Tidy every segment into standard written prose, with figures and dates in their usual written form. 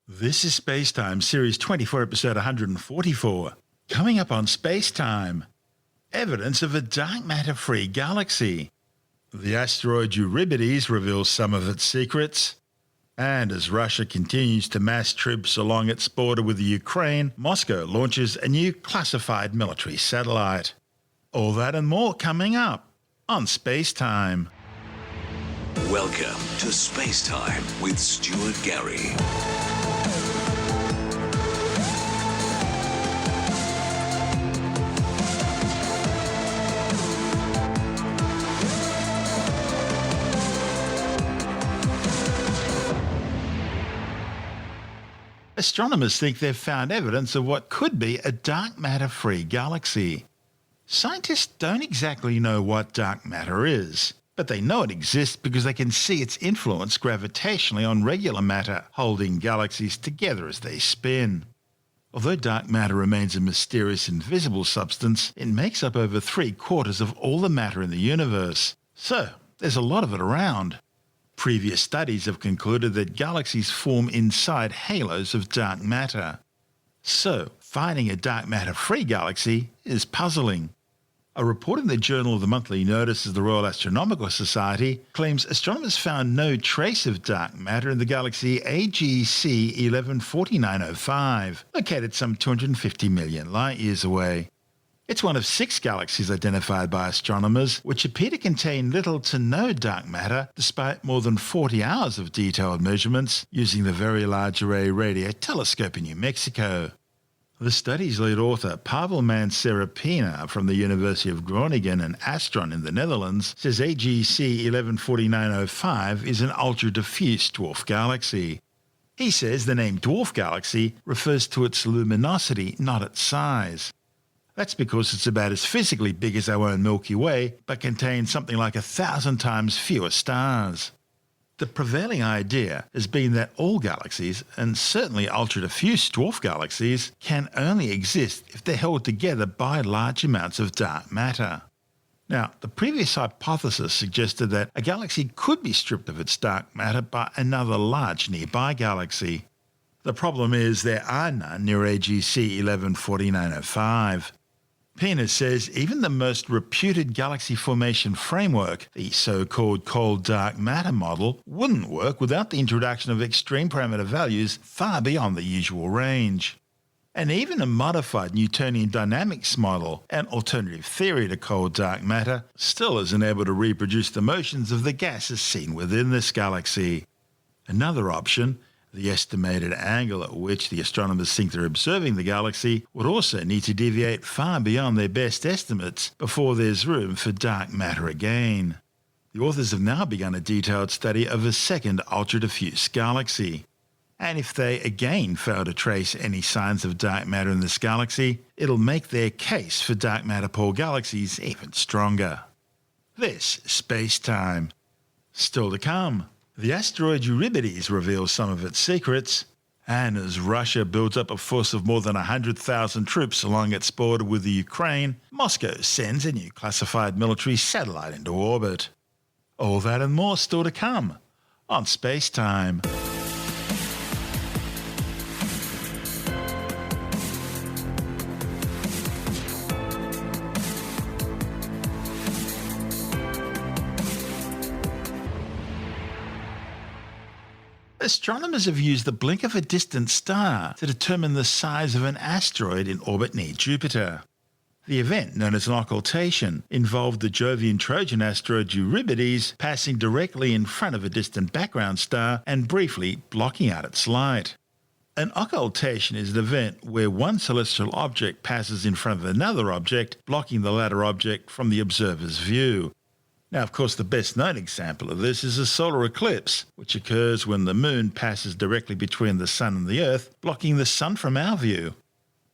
This is SpaceTime Series 24, Episode 144. Coming up on SpaceTime, evidence of a dark matter-free galaxy. The asteroid Eurybates reveals some of its secrets. And as Russia continues to mass troops along its border with the Ukraine, Moscow launches a new classified military satellite. All that and more coming up on SpaceTime. Welcome to SpaceTime with Stuart Gary. Astronomers think they've found evidence of what could be a dark matter-free galaxy. Scientists don't exactly know what dark matter is, but they know it exists because they can see its influence gravitationally on regular matter, holding galaxies together as they spin. Although dark matter remains a mysterious invisible substance, it makes up over 3/4 of all the matter in the universe. So, there's a lot of it around. Previous studies have concluded that galaxies form inside halos of dark matter. So, finding a dark matter-free galaxy is puzzling. A report in the Journal of the Monthly Notice of the Royal Astronomical Society claims astronomers found no trace of dark matter in the galaxy AGC 114905, located some 250 million light-years away. It's one of 6 galaxies identified by astronomers which appear to contain little to no dark matter despite more than 40 hours of detailed measurements using the Very Large Array Radio Telescope in New Mexico. The study's lead author, Pavel Manserapina from the University of Groningen and Astron in the Netherlands, says AGC 114905 is an ultra-diffuse dwarf galaxy. He says the name dwarf galaxy refers to its luminosity, not its size. That's because it's about as physically big as our own Milky Way, but contains something like 1,000 times fewer stars. The prevailing idea has been that all galaxies, and certainly ultra-diffuse dwarf galaxies, can only exist if they're held together by large amounts of dark matter. Now, the previous hypothesis suggested that a galaxy could be stripped of its dark matter by another large nearby galaxy. The problem is there are none near AGC 114905. Pena says even the most reputed galaxy formation framework, the so-called cold dark matter model, wouldn't work without the introduction of extreme parameter values far beyond the usual range. And even a modified Newtonian dynamics model, an alternative theory to cold dark matter, still isn't able to reproduce the motions of the gases seen within this galaxy. Another option, the estimated angle at which the astronomers think they're observing the galaxy, would also need to deviate far beyond their best estimates before there's room for dark matter again. The authors have now begun a detailed study of a second ultra-diffuse galaxy. And if they again fail to trace any signs of dark matter in this galaxy, it'll make their case for dark matter-poor galaxies even stronger. This is SpaceTime. Still to come. The asteroid Eurybates reveals some of its secrets, and as Russia builds up a force of more than 100,000 troops along its border with the Ukraine, Moscow sends a new classified military satellite into orbit. All that and more still to come on SpaceTime. Astronomers have used the blink of a distant star to determine the size of an asteroid in orbit near Jupiter. The event, known as an occultation, involved the Jovian Trojan asteroid Eurybates passing directly in front of a distant background star and briefly blocking out its light. An occultation is an event where one celestial object passes in front of another object, blocking the latter object from the observer's view. Now, of course, the best-known example of this is a solar eclipse, which occurs when the Moon passes directly between the Sun and the Earth, blocking the Sun from our view.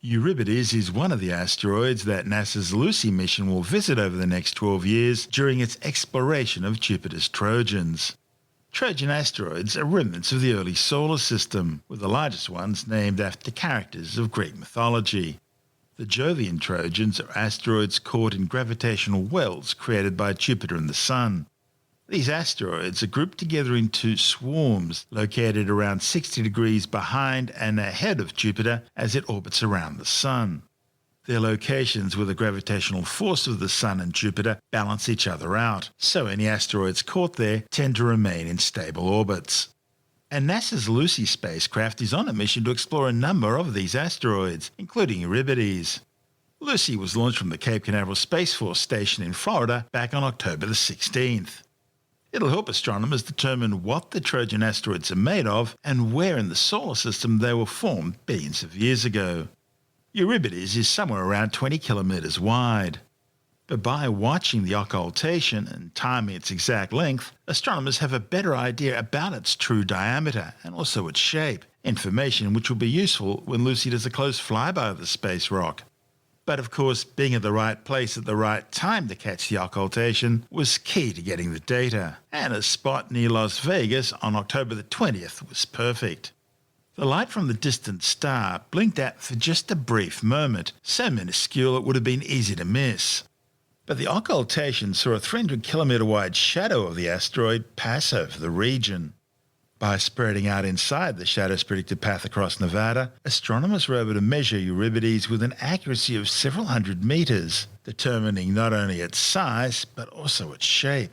Eurybates is one of the asteroids that NASA's Lucy mission will visit over the next 12 years during its exploration of Jupiter's Trojans. Trojan asteroids are remnants of the early solar system, with the largest ones named after characters of Greek mythology. The Jovian Trojans are asteroids caught in gravitational wells created by Jupiter and the Sun. These asteroids are grouped together into swarms located around 60 degrees behind and ahead of Jupiter as it orbits around the Sun. Their locations with the gravitational force of the Sun and Jupiter balance each other out, so any asteroids caught there tend to remain in stable orbits. And NASA's Lucy spacecraft is on a mission to explore a number of these asteroids, including Eurybates. Lucy was launched from the Cape Canaveral Space Force Station in Florida back on October the 16th. It'll help astronomers determine what the Trojan asteroids are made of and where in the solar system they were formed billions of years ago. Eurybates is somewhere around 20 kilometres wide. But by watching the occultation and timing its exact length, astronomers have a better idea about its true diameter and also its shape, information which will be useful when Lucy does a close flyby of the space rock. But of course, being at the right place at the right time to catch the occultation was key to getting the data, and a spot near Las Vegas on October the 20th was perfect. The light from the distant star blinked out for just a brief moment, so minuscule it would have been easy to miss. But the occultation saw a 300-kilometre wide shadow of the asteroid pass over the region. By spreading out inside the shadow's predicted path across Nevada, astronomers were able to measure Eurybates with an accuracy of several hundred metres, determining not only its size but also its shape.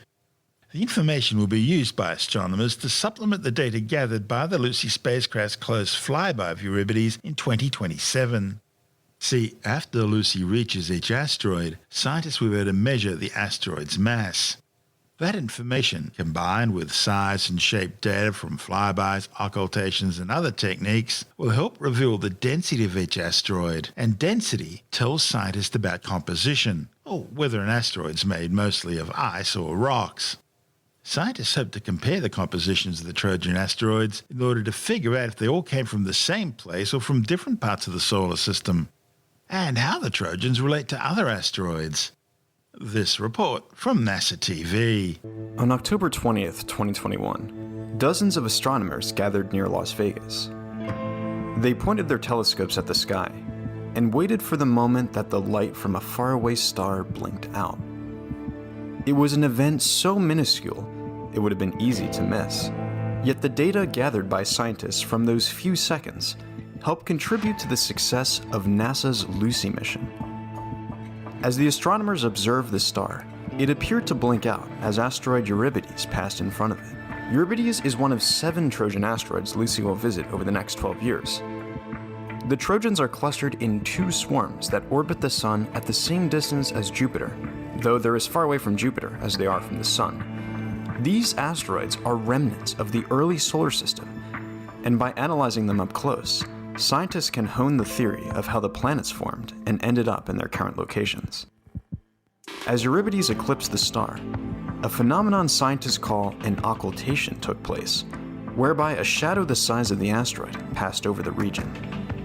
The information will be used by astronomers to supplement the data gathered by the Lucy spacecraft's close flyby of Eurybates in 2027. See, after Lucy reaches each asteroid, scientists will be able to measure the asteroid's mass. That information, combined with size and shape data from flybys, occultations and other techniques, will help reveal the density of each asteroid, and density tells scientists about composition, or whether an asteroid's made mostly of ice or rocks. Scientists hope to compare the compositions of the Trojan asteroids in order to figure out if they all came from the same place or from different parts of the solar system, and how the Trojans relate to other asteroids. This report from NASA TV. On October 20th, 2021, dozens of astronomers gathered near Las Vegas. They pointed their telescopes at the sky and waited for the moment that the light from a faraway star blinked out. It was an event so minuscule, it would have been easy to miss. Yet the data gathered by scientists from those few seconds helped contribute to the success of NASA's Lucy mission. As the astronomers observed the star, it appeared to blink out as asteroid Eurybates passed in front of it. Eurybates is one of 7 Trojan asteroids Lucy will visit over the next 12 years. The Trojans are clustered in 2 swarms that orbit the Sun at the same distance as Jupiter, though they're as far away from Jupiter as they are from the Sun. These asteroids are remnants of the early solar system, and by analyzing them up close, scientists can hone the theory of how the planets formed and ended up in their current locations. As Eurybates eclipsed the star, a phenomenon scientists call an occultation took place, whereby a shadow the size of the asteroid passed over the region.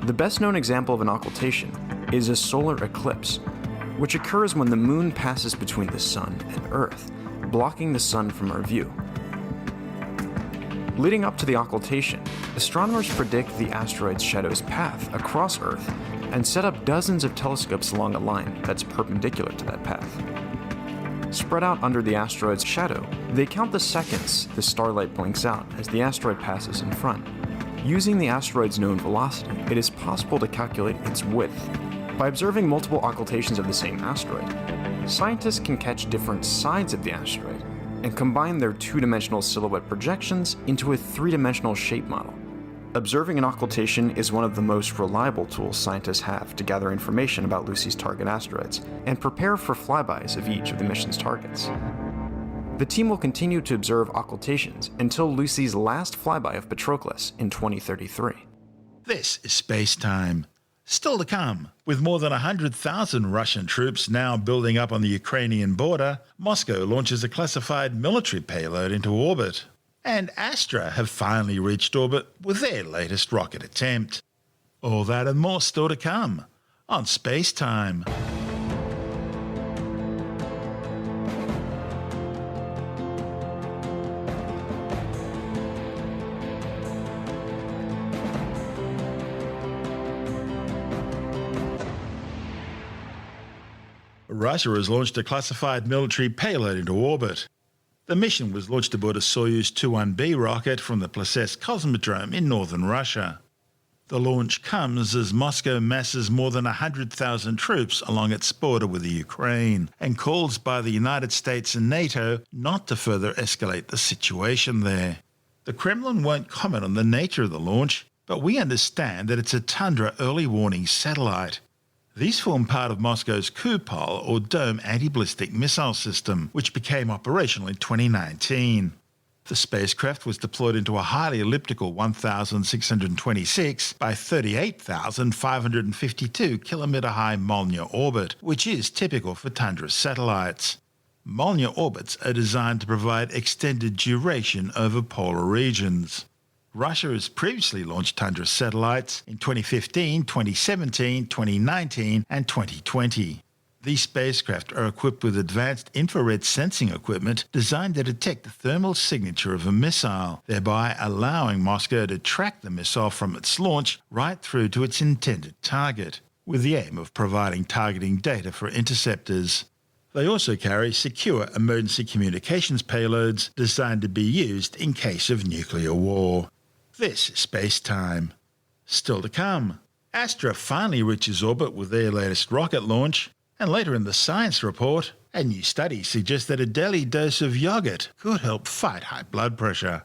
The best known example of an occultation is a solar eclipse, which occurs when the moon passes between the Sun and Earth, blocking the Sun from our view. Leading up to the occultation, astronomers predict the asteroid's shadow's path across Earth and set up dozens of telescopes along a line that's perpendicular to that path. Spread out under the asteroid's shadow, they count the seconds the starlight blinks out as the asteroid passes in front. Using the asteroid's known velocity, it is possible to calculate its width. By observing multiple occultations of the same asteroid, scientists can catch different sides of the asteroid and combine their 2-dimensional silhouette projections into a 3-dimensional shape model. Observing an occultation is one of the most reliable tools scientists have to gather information about Lucy's target asteroids and prepare for flybys of each of the mission's targets. The team will continue to observe occultations until Lucy's last flyby of Patroclus in 2033. This is SpaceTime. Still to come, with more than 100,000 Russian troops now building up on the Ukrainian border, Moscow launches a classified military payload into orbit. And Astra have finally reached orbit with their latest rocket attempt. All that and more still to come on SpaceTime. Russia has launched a classified military payload into orbit. The mission was launched aboard a Soyuz 21B rocket from the Plesetsk cosmodrome in northern Russia. The launch comes as Moscow masses more than 100,000 troops along its border with the Ukraine and calls by the United States and NATO not to further escalate the situation there. The Kremlin won't comment on the nature of the launch, but we understand that it's a Tundra early warning satellite. These form part of Moscow's Kupol or Dome anti-ballistic missile system, which became operational in 2019. The spacecraft was deployed into a highly elliptical 1,626 by 38,552 kilometre high Molniya orbit, which is typical for Tundra satellites. Molniya orbits are designed to provide extended duration over polar regions. Russia has previously launched Tundra satellites in 2015, 2017, 2019 and 2020. These spacecraft are equipped with advanced infrared sensing equipment designed to detect the thermal signature of a missile, thereby allowing Moscow to track the missile from its launch right through to its intended target, with the aim of providing targeting data for interceptors. They also carry secure emergency communications payloads designed to be used in case of nuclear war. This is SpaceTime. Still to come, Astra finally reaches orbit with their latest rocket launch. And later in the science report, a new study suggests that a daily dose of yogurt could help fight high blood pressure.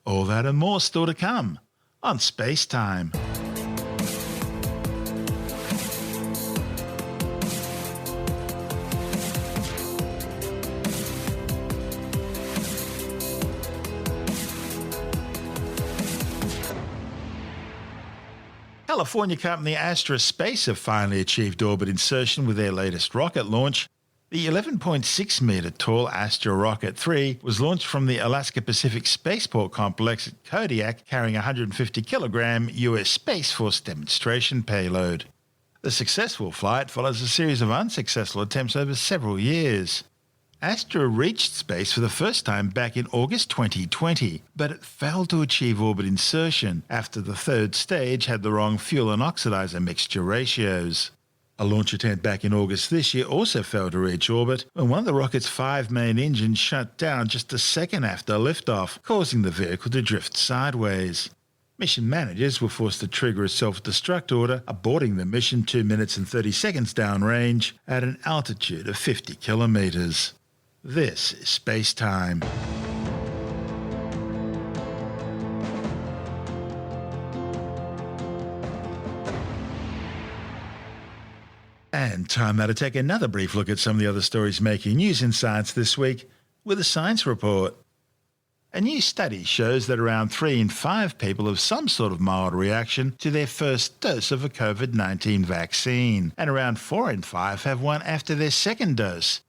All that and more still to come on SpaceTime. California company Astra Space have finally achieved orbit insertion with their latest rocket launch. The 11.6 metre tall Astra Rocket 3 was launched from the Alaska Pacific Spaceport Complex at Kodiak, carrying a 150 kilogram US Space Force demonstration payload. The successful flight follows a series of unsuccessful attempts over several years. Astra reached space for the first time back in August 2020, but it failed to achieve orbit insertion after the third stage had the wrong fuel and oxidizer mixture ratios. A launch attempt back in August this year also failed to reach orbit when one of the rocket's 5 main engines shut down just a second after liftoff, causing the vehicle to drift sideways. Mission managers were forced to trigger a self-destruct order, aborting the mission 2 minutes and 30 seconds downrange at an altitude of 50 kilometres. This is SpaceTime. And time now to take another brief look at some of the other stories making news in science this week with a science report. A new study shows that around 3 in 5 people have some sort of mild reaction to their first dose of a COVID-19 vaccine, and around 4 in 5 have one after their second dose.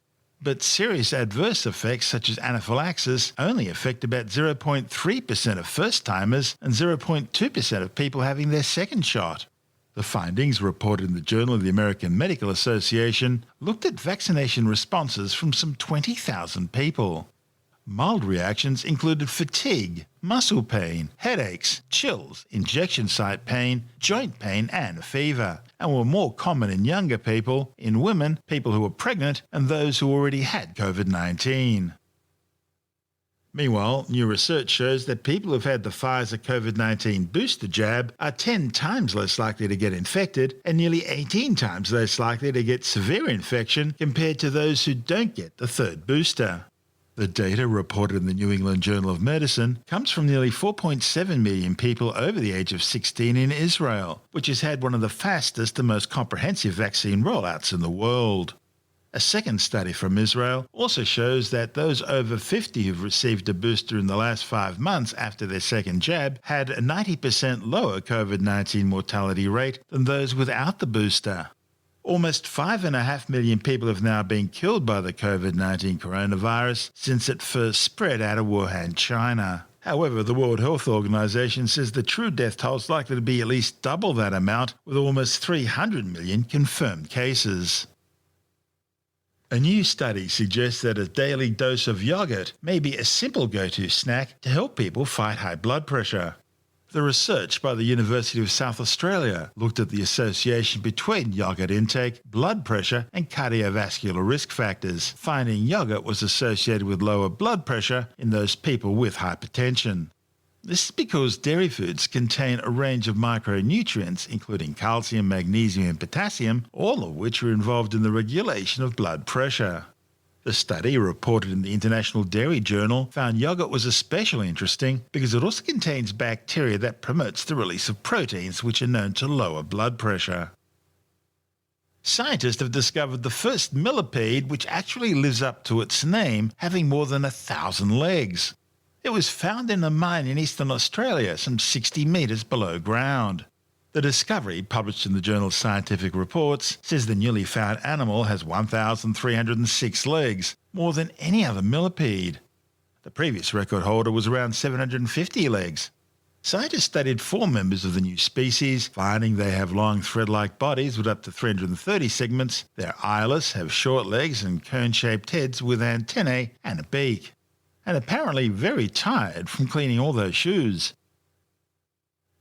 But serious adverse effects such as anaphylaxis only affect about 0.3% of first-timers and 0.2% of people having their second shot. The findings, reported in the Journal of the American Medical Association, looked at vaccination responses from some 20,000 people. Mild reactions included fatigue, muscle pain, headaches, chills, injection site pain, joint pain and fever, and were more common in younger people, in women, people who were pregnant, and those who already had COVID-19. Meanwhile, new research shows that people who've had the Pfizer COVID-19 booster jab are 10 times less likely to get infected and nearly 18 times less likely to get severe infection compared to those who don't get the third booster. The data, reported in the New England Journal of Medicine, comes from nearly 4.7 million people over the age of 16 in Israel, which has had one of the fastest and most comprehensive vaccine rollouts in the world. A second study from Israel also shows that those over 50 who've received a booster in the last 5 months after their second jab had a 90% lower COVID-19 mortality rate than those without the booster. Almost 5.5 million people have now been killed by the COVID-19 coronavirus since it first spread out of Wuhan, China. However, the World Health Organization says the true death toll is likely to be at least double that amount, with almost 300 million confirmed cases. A new study suggests that a daily dose of yogurt may be a simple go-to snack to help people fight high blood pressure. The research by the University of South Australia looked at the association between yogurt intake, blood pressure and cardiovascular risk factors, finding yogurt was associated with lower blood pressure in those people with hypertension. This is because dairy foods contain a range of micronutrients, including calcium, magnesium and potassium, all of which are involved in the regulation of blood pressure. The study, reported in the International Dairy Journal, found yogurt was especially interesting because it also contains bacteria that promotes the release of proteins which are known to lower blood pressure. Scientists have discovered the first millipede which actually lives up to its name, having more than 1,000 legs. It was found in a mine in eastern Australia, some 60 metres below ground. The discovery, published in the journal Scientific Reports, says the newly found animal has 1,306 legs, more than any other millipede. The previous record holder was around 750 legs. Scientists studied 4 members of the new species, finding they have long thread-like bodies with up to 330 segments. They're eyeless, have short legs and cone-shaped heads with antennae and a beak. And apparently very tired from cleaning all those shoes.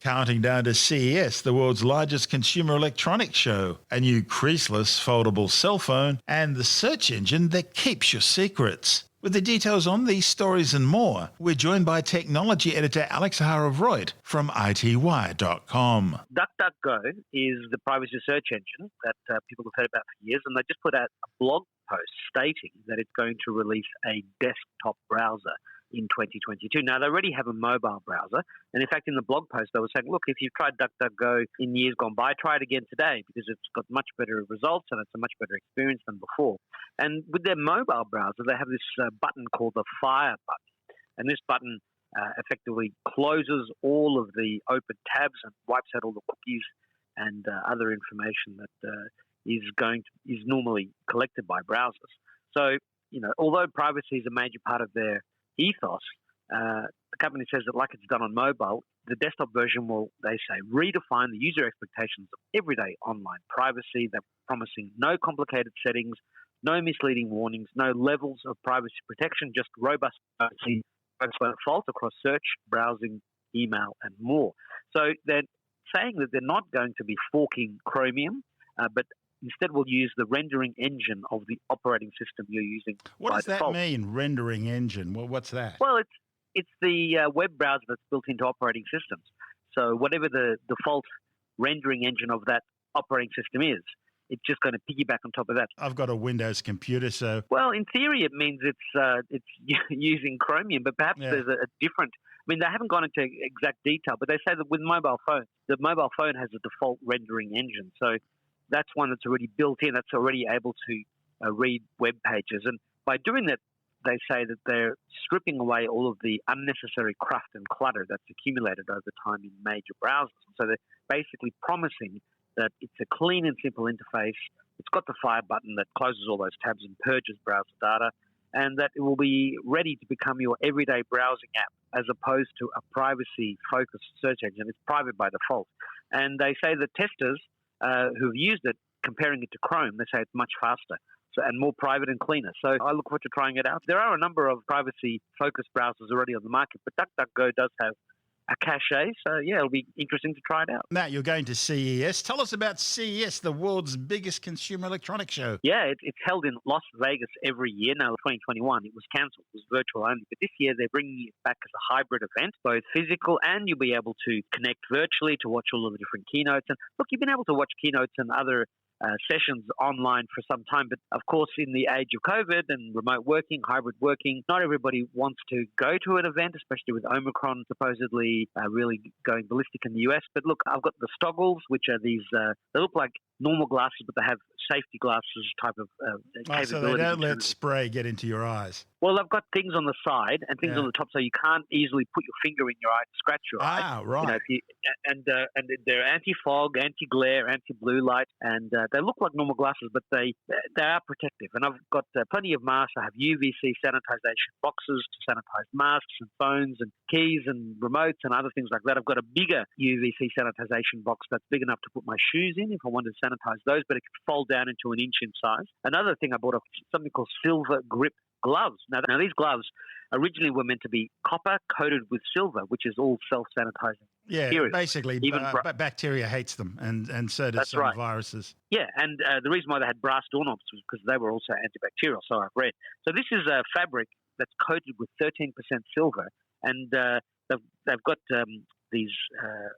Counting down to CES, the world's largest consumer electronics show, a new creaseless foldable cell phone, and the search engine that keeps your secrets. With the details on these stories and more, we're joined by technology editor Alex Harovreuth from ITWire.com. DuckDuckGo is the privacy search engine that people have heard about for years, and they just put out a blog post stating that it's going to release a desktop browser in 2022. Now, they already have a mobile browser, and in fact, in the blog post, they were saying, look, if you've tried DuckDuckGo in years gone by, try it again today because it's got much better results and it's a much better experience than before. And with their mobile browser, they have this button called the Fire button, and this button effectively closes all of the open tabs and wipes out all the cookies and other information that is normally collected by browsers. So, although privacy is a major part of their ethos, the company says that like it's done on mobile, the desktop version will, they say, redefine the user expectations of everyday online privacy. They're promising no complicated settings, no misleading warnings, no levels of privacy protection, just robust privacy by default across search, browsing, email, and more. So they're saying that they're not going to be forking Chromium, but instead we'll use the rendering engine of the operating system you're using. What does default. that mean, rendering engine? Well, what's that? Well, it's the web browser that's built into operating systems. So whatever the default rendering engine of that operating system is, it's just going to piggyback on top of that. I've got a Windows computer, so... Well, in theory, it means it's using Chromium, but perhaps there's a different... I mean, they haven't gone into exact detail, but they say that with mobile phones, the mobile phone has a default rendering engine. So that's one that's already built in, that's already able to read web pages. And by doing that, they say that they're stripping away all of the unnecessary cruft and clutter that's accumulated over time in major browsers. So they're basically promising that it's a clean and simple interface. It's got the Fire button that closes all those tabs and purges browser data, and that it will be ready to become your everyday browsing app as opposed to a privacy-focused search engine. It's private by default. And they say that testers who've used it, comparing it to Chrome, they say it's much faster and more private and cleaner. So I look forward to trying it out. There are a number of privacy-focused browsers already on the market, but DuckDuckGo does have a cache, so yeah, it'll be interesting to try it out. Matt, you're going to CES. Tell us about CES, the world's biggest consumer electronics show. Yeah, it's held in Las Vegas every year. Now, 2021, it was cancelled. It was virtual only. But this year, they're bringing it back as a hybrid event, both physical and you'll be able to connect virtually to watch all of the different keynotes. And look, you've been able to watch keynotes and other sessions online for some time. But of course, in the age of COVID and remote working, hybrid working, not everybody wants to go to an event, especially with Omicron supposedly really going ballistic in the US. But look, I've got the Stoggles, which are these, they look like normal glasses, but they have safety glasses type of capability. So they don't let spray get into your eyes. Well, they've got things on the side and things on the top, so you can't easily put your finger in your eye to scratch your eye. Ah, right. And they're anti-fog, anti-glare, anti-blue light, and they look like normal glasses, but they are protective. And I've got plenty of masks. I have UVC sanitization boxes to sanitize masks and phones and keys and remotes and other things like that. I've got a bigger UVC sanitization box that's big enough to put my shoes in if I wanted to sanitize those, but it can fold down into an inch in size. Another thing I bought, something called Silver Grip gloves. Now these gloves originally were meant to be copper coated with silver, which is all self-sanitizing material. Basically, bacteria hates them, and so does some viruses. Yeah, and the reason why they had brass doorknobs was because they were also antibacterial, so I've read. So this is a fabric that's coated with 13% silver, and they've got these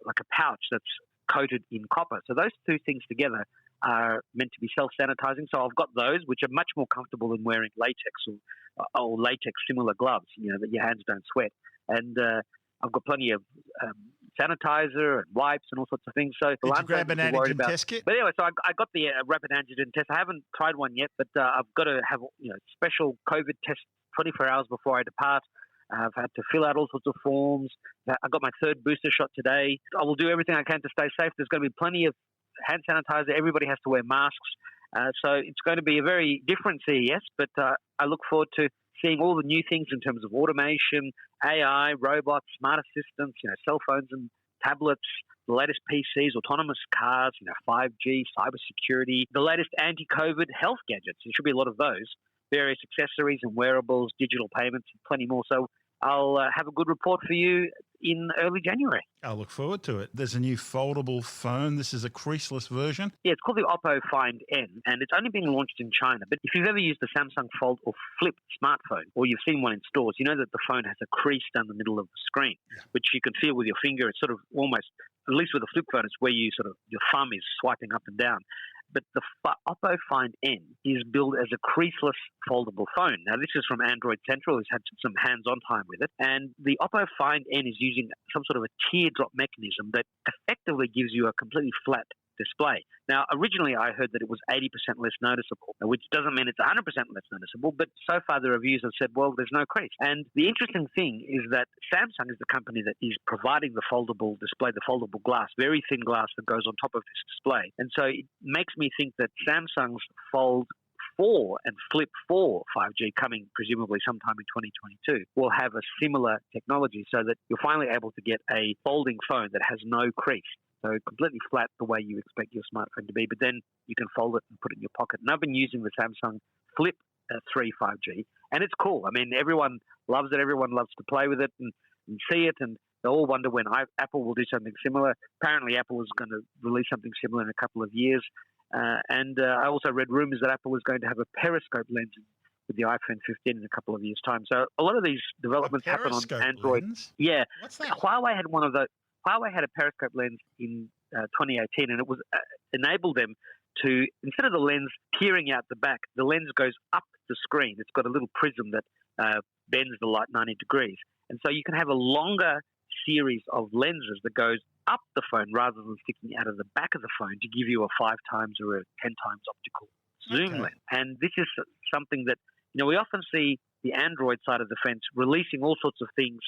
like a pouch that's coated in copper. So those two things together are meant to be self-sanitizing. So I've got those, which are much more comfortable than wearing latex or latex similar gloves, that your hands don't sweat. And I've got plenty of sanitizer and wipes and all sorts of things. So did you grab an antigen test kit? But anyway, so I got the rapid antigen test. I haven't tried one yet, but I've got to have special COVID test 24 hours before I depart. I've had to fill out all sorts of forms. I got my third booster shot today. I will do everything I can to stay safe. There's going to be plenty of hand sanitizer. Everybody has to wear masks. So it's going to be a very different CES, but I look forward to seeing all the new things in terms of automation, AI, robots, smart assistants, cell phones and tablets, the latest PCs, autonomous cars, 5G, cybersecurity, the latest anti-COVID health gadgets. There should be a lot of those, various accessories and wearables, digital payments, and plenty more. So I'll have a good report for you in early January. I'll look forward to it. There's a new foldable phone. This is a creaseless version. Yeah, it's called the Oppo Find N, and it's only been launched in China. But if you've ever used the Samsung Fold or Flip smartphone, or you've seen one in stores, you know that the phone has a crease down the middle of the screen, which you can feel with your finger. It's sort of almost, at least with a flip phone, it's where you your thumb is swiping up and down. But the Oppo Find N is billed as a creaseless foldable phone. Now, this is from Android Central, who's had some hands-on time with it. And the Oppo Find N is using some sort of a teardrop mechanism that effectively gives you a completely flat display. Now, originally I heard that it was 80% less noticeable, which doesn't mean it's 100% less noticeable, but so far the reviews have said, well, there's no crease. And the interesting thing is that Samsung is the company that is providing the foldable display, the foldable glass, very thin glass that goes on top of this display. And so it makes me think that Samsung's Fold 4 and Flip 4 5G coming presumably sometime in 2022 will have a similar technology so that you're finally able to get a folding phone that has no crease. So completely flat the way you expect your smartphone to be, but then you can fold it and put it in your pocket. And I've been using the Samsung Flip 3 5G, and it's cool. I mean, everyone loves it. Everyone loves to play with it and see it, and they all wonder when Apple will do something similar. Apparently, Apple is going to release something similar in a couple of years. And I also read rumors that Apple was going to have a periscope lens with the iPhone 15 in a couple of years' time. So a lot of these developments happen on Android. Lens? Yeah. What's that? Huawei had one of those. Huawei had a periscope lens in 2018, and it was enabled them to, instead of the lens peering out the back, the lens goes up the screen. It's got a little prism that bends the light 90 degrees. And so you can have a longer series of lenses that goes up the phone rather than sticking out of the back of the phone to give you a 5 times or a 10 times optical zoom lens. And this is something that, we often see the Android side of the fence releasing all sorts of things,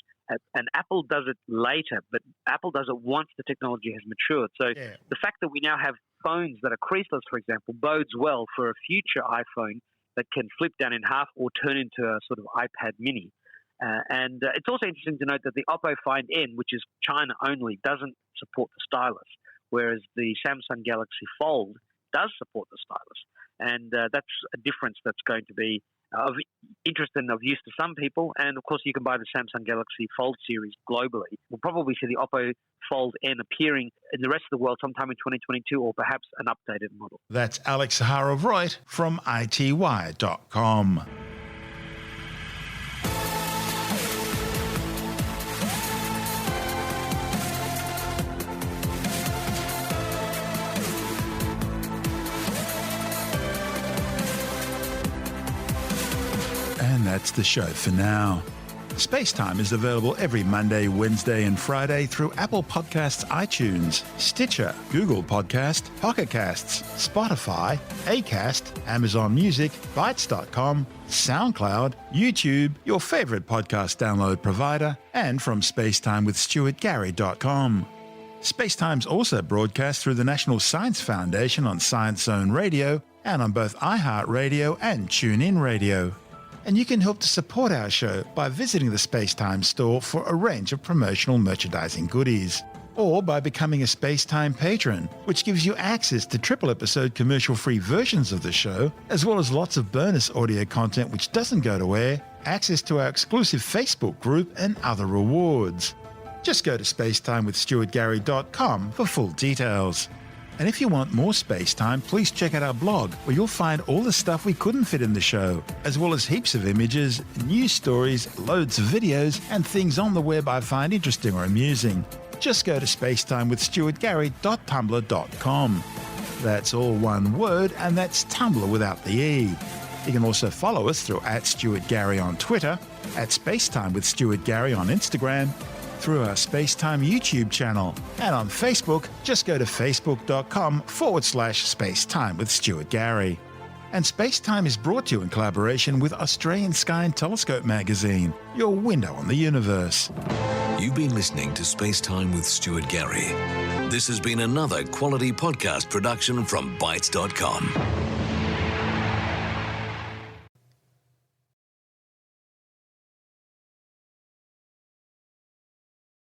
and Apple does it later, but Apple does it once the technology has matured. So the fact that we now have phones that are creaseless, for example, bodes well for a future iPhone that can flip down in half or turn into a sort of iPad mini. And it's also interesting to note that the Oppo Find N, which is China only, doesn't support the stylus, whereas the Samsung Galaxy Fold does support the stylus. And that's a difference that's going to be of interest and of use to some people. And, of course, you can buy the Samsung Galaxy Fold series globally. We'll probably see the Oppo Fold N appearing in the rest of the world sometime in 2022 or perhaps an updated model. That's Alex Zaharov-Reutt from ITWire.com. And that's the show for now. SpaceTime is available every Monday, Wednesday and Friday through Apple Podcasts, iTunes, Stitcher, Google Podcast, Pocket Casts, Spotify, Acast, Amazon Music, Bytes.com, SoundCloud, YouTube, your favorite podcast download provider, and from SpaceTimeWithStuartGary.com. SpaceTime's also broadcast through the National Science Foundation on Science Zone Radio and on both iHeartRadio and TuneIn Radio. And you can help to support our show by visiting the SpaceTime store for a range of promotional merchandising goodies. or by becoming a SpaceTime patron, which gives you access to triple-episode commercial-free versions of the show, as well as lots of bonus audio content which doesn't go to air, access to our exclusive Facebook group, and other rewards. Just go to spacetimewithstuartgary.com for full details. And if you want more SpaceTime, please check out our blog, where you'll find all the stuff we couldn't fit in the show, as well as heaps of images, news stories, loads of videos, and things on the web I find interesting or amusing. Just go to spacetimewithstuartgary.tumblr.com. That's all one word, and that's Tumblr without the E. You can also follow us through @StuartGary on Twitter, @SpaceTimeWithStuartGary on Instagram, through our SpaceTime YouTube channel, and on Facebook, just go to facebook.com/SpaceTime with Stuart Gary. And SpaceTime is brought to you in collaboration with Australian Sky and Telescope magazine, your window on the universe. You've been listening to SpaceTime with Stuart Gary. This has been another quality podcast production from Bytes.com.